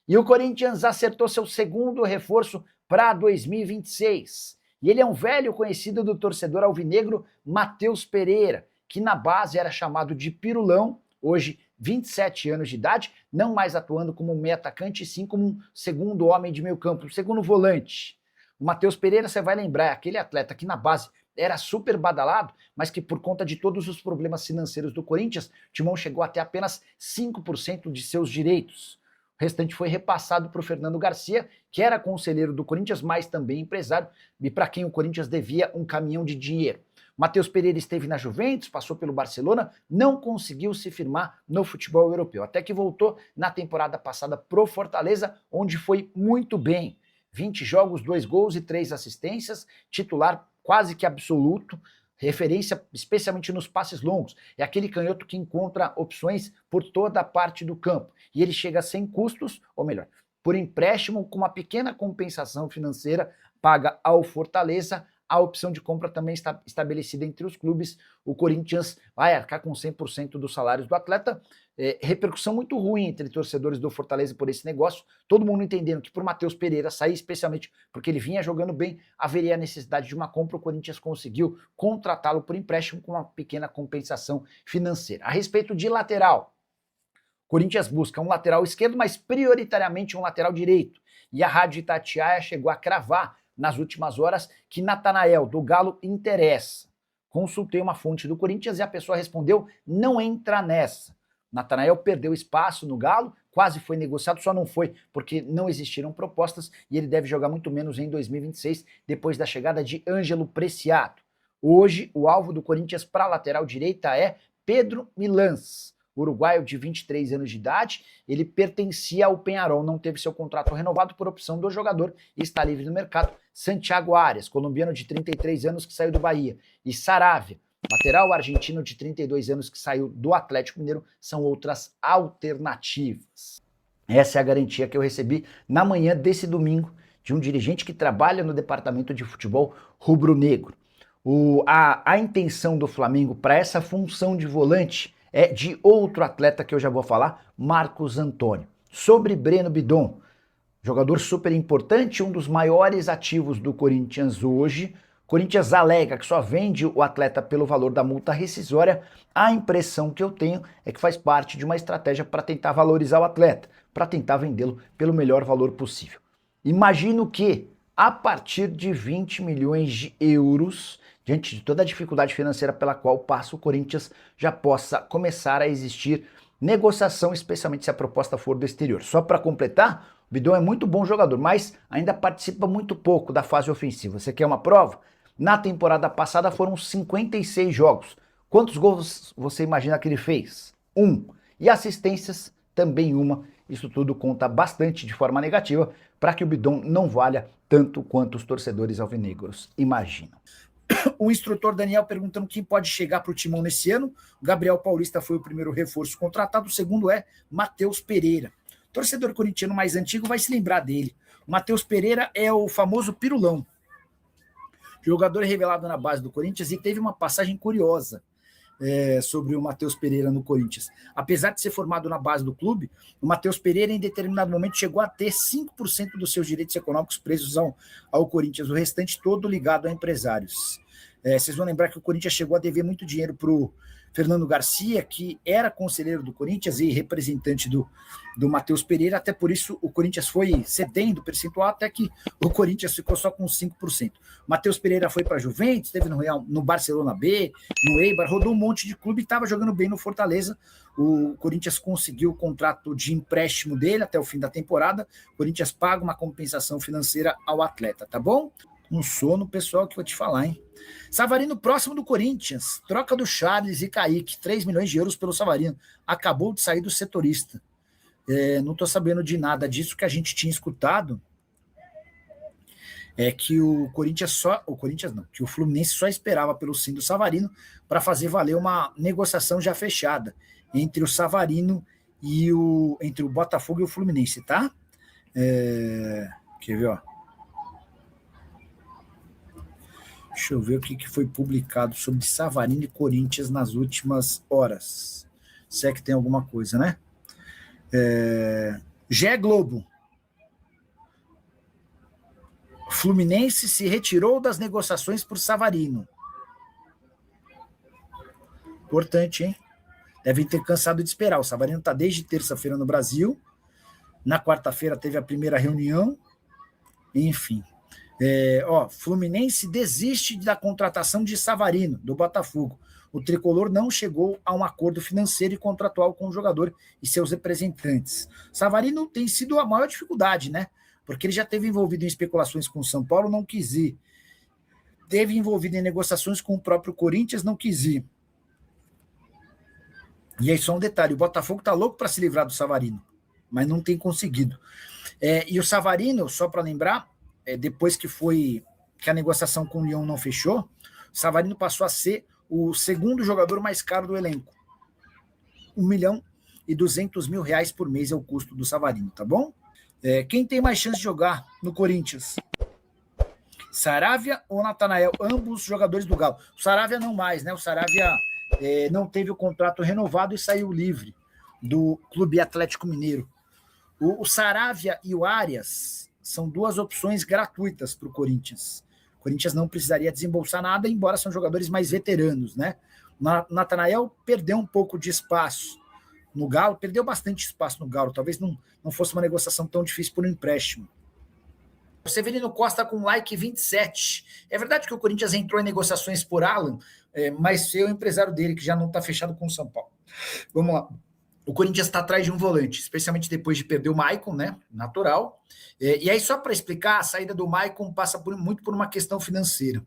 E o Corinthians acertou seu segundo reforço para 2026. E ele é um velho conhecido do torcedor alvinegro Matheus Pereira, que na base era chamado de Pirulão, hoje 27 anos de idade, não mais atuando como um meio atacante, e sim como um segundo homem de meio campo, um segundo volante. O Matheus Pereira, você vai lembrar, é aquele atleta que na base era super badalado, mas que por conta de todos os problemas financeiros do Corinthians, o Timão chegou até apenas 5% de seus direitos. O restante foi repassado para o Fernando Garcia, que era conselheiro do Corinthians, mas também empresário, e para quem o Corinthians devia um caminhão de dinheiro. Matheus Pereira esteve na Juventus, passou pelo Barcelona, não conseguiu se firmar no futebol europeu, até que voltou na temporada passada pro Fortaleza, onde foi muito bem. 20 jogos, 2 gols e 3 assistências, titular quase que absoluto, referência especialmente nos passes longos. É aquele canhoto que encontra opções por toda a parte do campo. E ele chega sem custos, ou melhor, por empréstimo com uma pequena compensação financeira paga ao Fortaleza. A opção de compra também está estabelecida entre os clubes. O Corinthians vai arcar com 100% dos salários do atleta. Repercussão muito ruim entre torcedores do Fortaleza por esse negócio. Todo mundo entendendo que por Matheus Pereira sair, especialmente porque ele vinha jogando bem, haveria a necessidade de uma compra. O Corinthians conseguiu contratá-lo por empréstimo com uma pequena compensação financeira. A respeito de lateral, o Corinthians busca um lateral esquerdo, mas prioritariamente um lateral direito. E a Rádio Itatiaia chegou a cravar nas últimas horas que Natanael, do Galo, interessa. Consultei uma fonte do Corinthians e a pessoa respondeu, não entra nessa. Natanael perdeu espaço no Galo, quase foi negociado, só não foi porque não existiram propostas e ele deve jogar muito menos em 2026, depois da chegada de Ângelo Preciado. Hoje, o alvo do Corinthians para a lateral direita é Pedro Milans, uruguaio de 23 anos de idade. Ele pertencia ao Peñarol, não teve seu contrato renovado por opção do jogador e está livre no mercado. Santiago Arias, colombiano de 33 anos que saiu do Bahia, e Saravia, lateral argentino de 32 anos que saiu do Atlético Mineiro, são outras alternativas. Essa é a garantia que eu recebi na manhã desse domingo de um dirigente que trabalha no departamento de futebol rubro-negro. A intenção do Flamengo para essa função de volante é de outro atleta que eu já vou falar, Marcos Antônio. Sobre Breno Bidon, jogador super importante, um dos maiores ativos do Corinthians hoje. Corinthians alega que só vende o atleta pelo valor da multa rescisória. A impressão que eu tenho é que faz parte de uma estratégia para tentar valorizar o atleta, para tentar vendê-lo pelo melhor valor possível. Imagino que, a partir de 20 milhões de euros, diante de toda a dificuldade financeira pela qual passa o Corinthians, já possa começar a existir negociação, especialmente se a proposta for do exterior. Só para completar, o Bidon é muito bom jogador, mas ainda participa muito pouco da fase ofensiva. Você quer uma prova? Na temporada passada foram 56 jogos. Quantos gols você imagina que ele fez? 1. E assistências, também 1. Isso tudo conta bastante de forma negativa para que o Bidon não valha tanto quanto os torcedores alvinegros imaginam. O instrutor Daniel perguntando quem pode chegar para o Timão nesse ano. O Gabriel Paulista foi o primeiro reforço contratado, o segundo é Matheus Pereira. O torcedor corintiano mais antigo vai se lembrar dele. O Matheus Pereira é o famoso Pirulão, jogador revelado na base do Corinthians e teve uma passagem curiosa sobre o Matheus Pereira no Corinthians. Apesar de ser formado na base do clube, o Matheus Pereira em determinado momento chegou a ter 5% dos seus direitos econômicos presos ao Corinthians, o restante todo ligado a empresários. Vocês vão lembrar que o Corinthians chegou a dever muito dinheiro para o Fernando Garcia, que era conselheiro do Corinthians e representante do Matheus Pereira, até por isso o Corinthians foi cedendo percentual até que o Corinthians ficou só com 5%. Matheus Pereira foi para a Juventus, esteve no Barcelona B, no Eibar, rodou um monte de clube e estava jogando bem no Fortaleza. O Corinthians conseguiu o contrato de empréstimo dele até o fim da temporada. O Corinthians paga uma compensação financeira ao atleta, tá bom? Um sono, pessoal, que eu vou te falar, hein? Savarino próximo do Corinthians, troca do Charles e Kaique, 3 milhões de euros pelo Savarino, acabou de sair do setorista. Não estou sabendo de nada disso, que a gente tinha escutado é que que o Fluminense só esperava pelo sim do Savarino para fazer valer uma negociação já fechada entre o Savarino e entre o Botafogo e o Fluminense, tá? Quer ver, ó? Deixa eu ver o que foi publicado sobre Savarino e Corinthians nas últimas horas. Se é que tem alguma coisa, né? GE Globo. Fluminense se retirou das negociações por Savarino. Importante, hein? Devem ter cansado de esperar. O Savarino está desde terça-feira no Brasil. Na quarta-feira teve a primeira reunião. Enfim. Fluminense desiste da contratação de Savarino, do Botafogo. O tricolor não chegou a um acordo financeiro e contratual com o jogador e seus representantes. Savarino tem sido a maior dificuldade, né? Porque ele já esteve envolvido em especulações com o São Paulo, não quis ir. Teve envolvido em negociações com o próprio Corinthians, não quis ir. E aí só um detalhe, o Botafogo está louco para se livrar do Savarino, mas não tem conseguido. E o Savarino, só para lembrar, depois que a negociação com o Lyon não fechou, o Savarino passou a ser o segundo jogador mais caro do elenco. R$1.200.000 por mês é o custo do Savarino, tá bom? Quem tem mais chance de jogar no Corinthians? Saravia ou Natanael? Ambos jogadores do Galo. O Saravia não mais, né? O Saravia não teve o contrato renovado e saiu livre do Clube Atlético Mineiro. O Saravia e o Arias são duas opções gratuitas para o Corinthians. O Corinthians não precisaria desembolsar nada, embora são jogadores mais veteranos, né? Natanael perdeu um pouco de espaço no Galo, perdeu bastante espaço no Galo, talvez não fosse uma negociação tão difícil por um empréstimo. O Severino Costa com like 27. É verdade que o Corinthians entrou em negociações por Alan, mas foi o empresário dele, que já não está fechado com o São Paulo. Vamos lá. O Corinthians está atrás de um volante, especialmente depois de perder o Maicon, né? Natural. E aí, só para explicar, a saída do Maicon passa muito por uma questão financeira.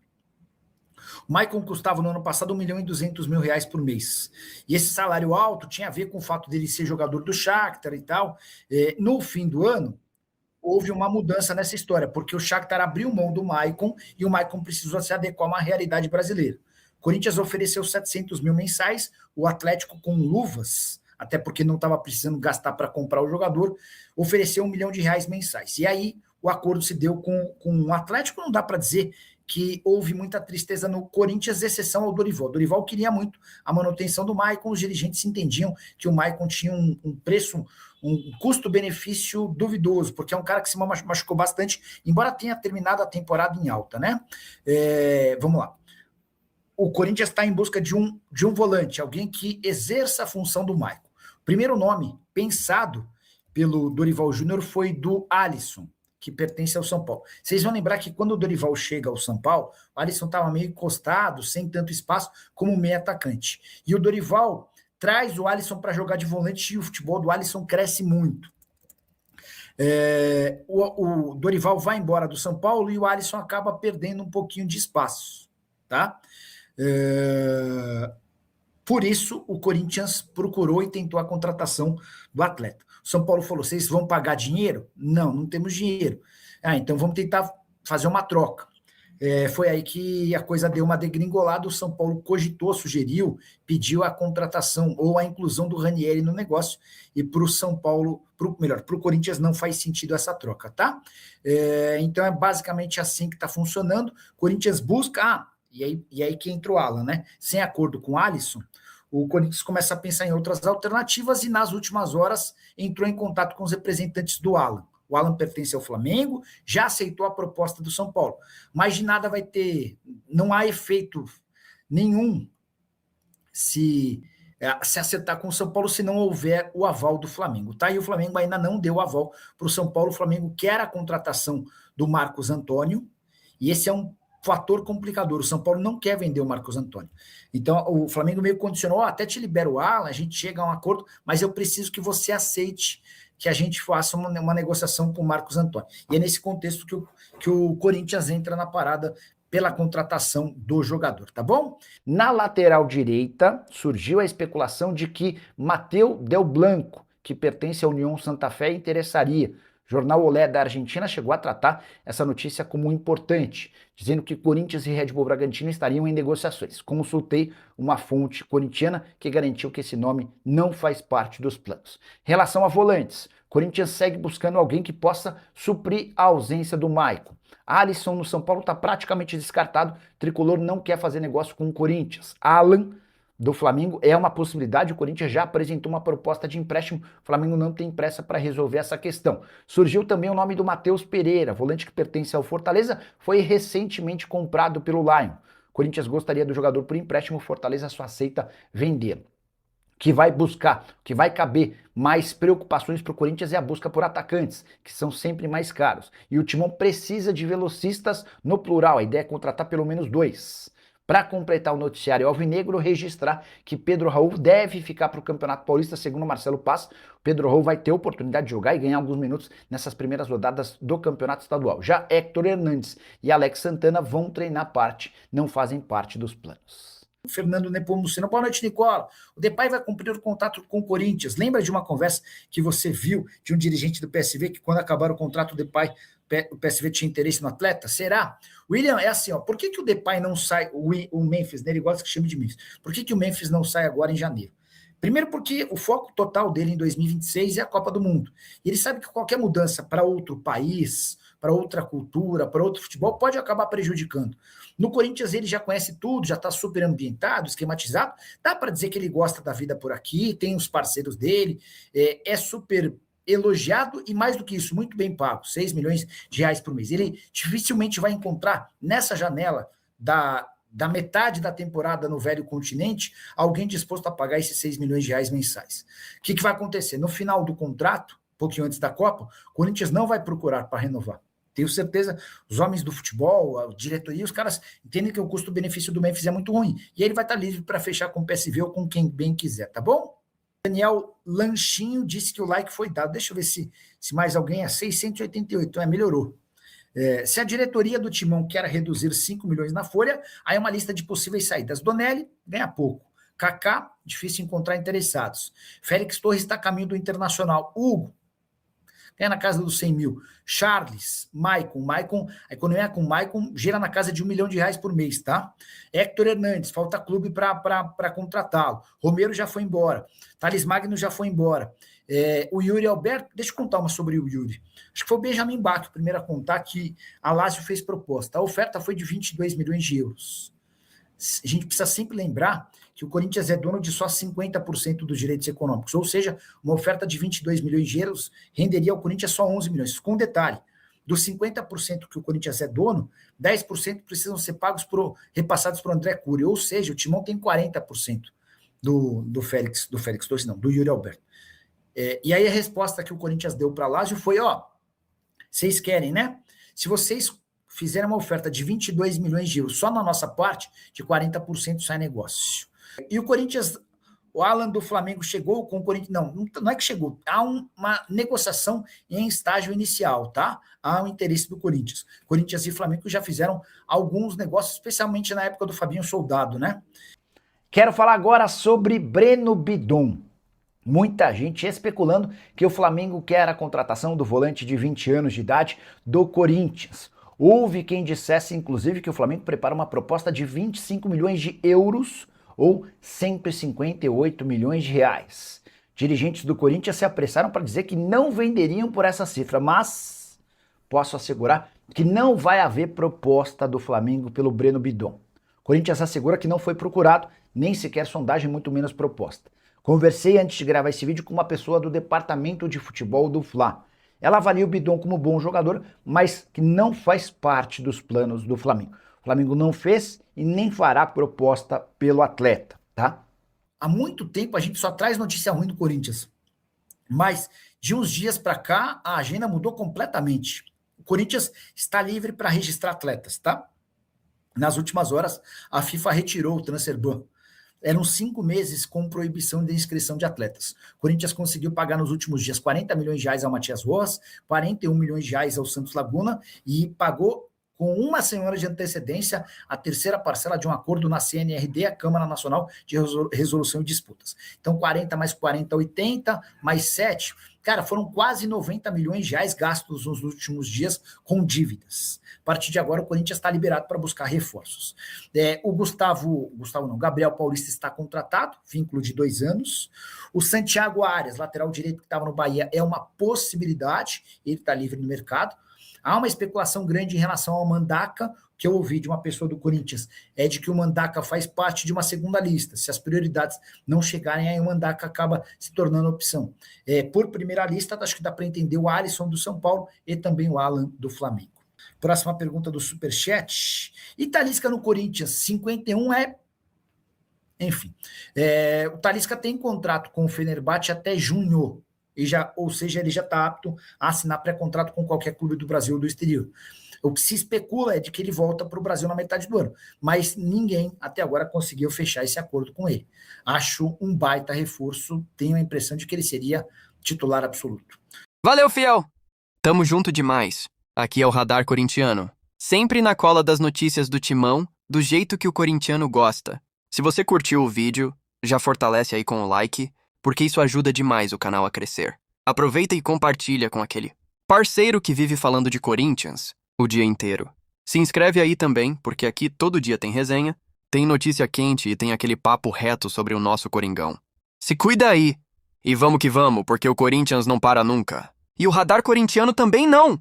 O Maicon custava no ano passado R$1.200.000 por mês. E esse salário alto tinha a ver com o fato dele ser jogador do Shakhtar e tal. No fim do ano, houve uma mudança nessa história, porque o Shakhtar abriu mão do Maicon e o Maicon precisou se adequar a uma realidade brasileira. O Corinthians ofereceu 700 mil mensais, o Atlético com luvas, até porque não estava precisando gastar para comprar o jogador, ofereceu R$1 milhão mensais. E aí o acordo se deu com o Atlético. Não dá para dizer que houve muita tristeza no Corinthians, exceção ao Dorival. O Dorival queria muito a manutenção do Maicon, os dirigentes entendiam que o Maicon tinha um preço, um custo-benefício duvidoso, porque é um cara que se machucou bastante, embora tenha terminado a temporada em alta, né? Vamos lá. O Corinthians está em busca de um volante, alguém que exerça a função do Maicon. O primeiro nome pensado pelo Dorival Júnior foi do Alisson, que pertence ao São Paulo. Vocês vão lembrar que quando o Dorival chega ao São Paulo, o Alisson estava meio encostado, sem tanto espaço, como meio atacante. E o Dorival traz o Alisson para jogar de volante e o futebol do Alisson cresce muito. O Dorival vai embora do São Paulo e o Alisson acaba perdendo um pouquinho de espaço, tá? Por isso, o Corinthians procurou e tentou a contratação do atleta. O São Paulo falou, vocês vão pagar dinheiro? Não temos dinheiro. Então vamos tentar fazer uma troca. Foi aí que a coisa deu uma degringolada, o São Paulo cogitou, sugeriu, pediu a contratação ou a inclusão do Ranieri no negócio, e para o São Paulo, para o Corinthians não faz sentido essa troca, tá? Então é basicamente assim que está funcionando. Corinthians busca... E aí que entra o Alan, né? Sem acordo com o Alisson, o Corinthians começa a pensar em outras alternativas e nas últimas horas entrou em contato com os representantes do Alan. O Alan pertence ao Flamengo, já aceitou a proposta do São Paulo, mas de nada vai ter, não há efeito nenhum se acertar com o São Paulo se não houver o aval do Flamengo, tá? E o Flamengo ainda não deu o aval para o São Paulo. O Flamengo quer a contratação do Marcos Antônio, e esse é um fator complicador. O São Paulo não quer vender o Marcos Antônio. Então, o Flamengo meio condicionou, até te libera o Alan, a gente chega a um acordo, mas eu preciso que você aceite que a gente faça uma negociação com o Marcos Antônio. E é nesse contexto que o Corinthians entra na parada pela contratação do jogador, tá bom? Na lateral direita, surgiu a especulação de que Mateu Del Blanco, que pertence à União Santa Fé, interessaria. O jornal Olé da Argentina chegou a tratar essa notícia como importante, dizendo que Corinthians e Red Bull Bragantino estariam em negociações. Consultei uma fonte corintiana que garantiu que esse nome não faz parte dos planos. Em relação a volantes, Corinthians segue buscando alguém que possa suprir a ausência do Maicon. Alisson no São Paulo está praticamente descartado, o tricolor não quer fazer negócio com o Corinthians. Alan do Flamengo é uma possibilidade, o Corinthians já apresentou uma proposta de empréstimo, o Flamengo não tem pressa para resolver essa questão. Surgiu também o nome do Matheus Pereira, volante que pertence ao Fortaleza, foi recentemente comprado pelo Lion. O Corinthians gostaria do jogador por empréstimo, o Fortaleza só aceita vendê-lo. Que vai buscar, que vai caber mais preocupações para o Corinthians é a busca por atacantes, que são sempre mais caros. E o Timão precisa de velocistas no plural, a ideia é contratar pelo menos 2. Para completar o noticiário alvinegro, registrar que Pedro Raul deve ficar para o Campeonato Paulista, segundo Marcelo Paz. Pedro Raul vai ter oportunidade de jogar e ganhar alguns minutos nessas primeiras rodadas do Campeonato Estadual. Já Héctor Hernandes e Alex Santana vão treinar parte, não fazem parte dos planos. Fernando Nepomuceno. Boa noite, Nicola. O Depay vai cumprir o contrato com o Corinthians. Lembra de uma conversa que você viu de um dirigente do PSV que quando acabar o contrato do Depay, o PSV tinha interesse no atleta? Será? William, é assim, ó, por que o Depay não sai, o Memphis, né, ele gosta que chame de Memphis, por que o Memphis não sai agora em janeiro? Primeiro porque o foco total dele em 2026 é a Copa do Mundo. E ele sabe que qualquer mudança para outro país, para outra cultura, para outro futebol, pode acabar prejudicando. No Corinthians ele já conhece tudo, já está super ambientado, esquematizado, dá para dizer que ele gosta da vida por aqui, tem os parceiros dele, é super elogiado e mais do que isso, muito bem pago, 6 milhões de reais por mês. Ele dificilmente vai encontrar nessa janela da metade da temporada no velho continente, alguém disposto a pagar esses 6 milhões de reais mensais. O que vai acontecer? No final do contrato, um pouquinho antes da Copa, o Corinthians não vai procurar para renovar. Tenho certeza, os homens do futebol, a diretoria, os caras entendem que o custo-benefício do Memphis é muito ruim. E aí ele vai estar livre para fechar com o PSV ou com quem bem quiser, tá bom? Daniel Lanchinho disse que o like foi dado. Deixa eu ver se mais alguém é 688, melhorou. Se a diretoria do Timão quer reduzir 5 milhões na folha, aí é uma lista de possíveis saídas. Donelli ganha pouco. Kaká, difícil encontrar interessados. Félix Torres está a caminho do Internacional. Hugo, ganha na casa dos 100 mil. Charles, Maicon, a economia com Maicon gira na casa de R$1 milhão por mês, tá? Héctor Hernandes, falta clube para contratá-lo. Romero já foi embora. Thales Magno já foi embora. O Yuri Alberto, deixa eu contar uma sobre o Yuri. Acho que foi o Benjamin Bach, o primeiro a contar que a Lazio fez proposta. A oferta foi de 22 milhões de euros. A gente precisa sempre lembrar que o Corinthians é dono de só 50% dos direitos econômicos, ou seja, uma oferta de 22 milhões de euros renderia ao Corinthians só 11 milhões. Com detalhe, dos 50% que o Corinthians é dono, 10% precisam ser pagos repassados para o André Cury, ou seja, o Timão tem 40% do Félix Torres, não, do Yuri Alberto. E aí a resposta que o Corinthians deu para a Lazio foi, vocês querem, né? Se vocês fizerem uma oferta de 22 milhões de euros só na nossa parte, de 40% sai negócio. E o Corinthians, o Alan do Flamengo chegou com o Corinthians, não é que chegou, há uma negociação em estágio inicial, tá? Há um interesse do Corinthians. Corinthians e Flamengo já fizeram alguns negócios, especialmente na época do Fabinho Soldado, né? Quero falar agora sobre Breno Bidon. Muita gente especulando que o Flamengo quer a contratação do volante de 20 anos de idade do Corinthians. Houve quem dissesse, inclusive, que o Flamengo prepara uma proposta de 25 milhões de euros ou 158 milhões de reais. Dirigentes do Corinthians se apressaram para dizer que não venderiam por essa cifra, mas posso assegurar que não vai haver proposta do Flamengo pelo Breno Bidon. O Corinthians assegura que não foi procurado, nem sequer sondagem, muito menos proposta. Conversei antes de gravar esse vídeo com uma pessoa do departamento de futebol do Fla. Ela avalia o Bidon como bom jogador, mas que não faz parte dos planos do Flamengo. O Flamengo não fez e nem fará proposta pelo atleta, tá? Há muito tempo a gente só traz notícia ruim do Corinthians, mas de uns dias para cá a agenda mudou completamente. O Corinthians está livre para registrar atletas, tá? Nas últimas horas a FIFA retirou o transfer ban. Eram 5 meses com proibição de inscrição de atletas. O Corinthians conseguiu pagar nos últimos dias 40 milhões de reais ao Matias Rojas, 41 milhões de reais ao Santos Laguna e pagou com uma semana de antecedência a terceira parcela de um acordo na CNRD, a Câmara Nacional de Resolução de Disputas. Então 40 mais 40, 80, mais 7, cara, foram quase 90 milhões de reais gastos nos últimos dias com dívidas. A partir de agora o Corinthians está liberado para buscar reforços. Gabriel Paulista está contratado, vínculo de 2 anos. O Santiago Arias, lateral direito que estava no Bahia, é uma possibilidade, ele está livre no mercado. Há uma especulação grande em relação ao Mandaka, que eu ouvi de uma pessoa do Corinthians é de que o Mandaca faz parte de uma segunda lista. Se as prioridades não chegarem, aí o Mandaca acaba se tornando opção. Por primeira lista, acho que dá para entender o Alisson do São Paulo e também o Alan do Flamengo. Próxima pergunta do Superchat. E Talisca no Corinthians, 51 Enfim, o Talisca tem contrato com o Fenerbahçe até junho, ou seja, ele já está apto a assinar pré-contrato com qualquer clube do Brasil ou do exterior. O que se especula é de que ele volta para o Brasil na metade do ano, mas ninguém até agora conseguiu fechar esse acordo com ele. Acho um baita reforço, tenho a impressão de que ele seria titular absoluto. Valeu, fiel! Tamo junto demais. Aqui é o Radar Corintiano. Sempre na cola das notícias do Timão, do jeito que o corintiano gosta. Se você curtiu o vídeo, já fortalece aí com o like, porque isso ajuda demais o canal a crescer. Aproveita e compartilha com aquele parceiro que vive falando de Corinthians o dia inteiro. Se inscreve aí também, porque aqui todo dia tem resenha, tem notícia quente e tem aquele papo reto sobre o nosso Coringão. Se cuida aí! E vamos que vamos, porque o Corinthians não para nunca. E o Radar Corintiano também não!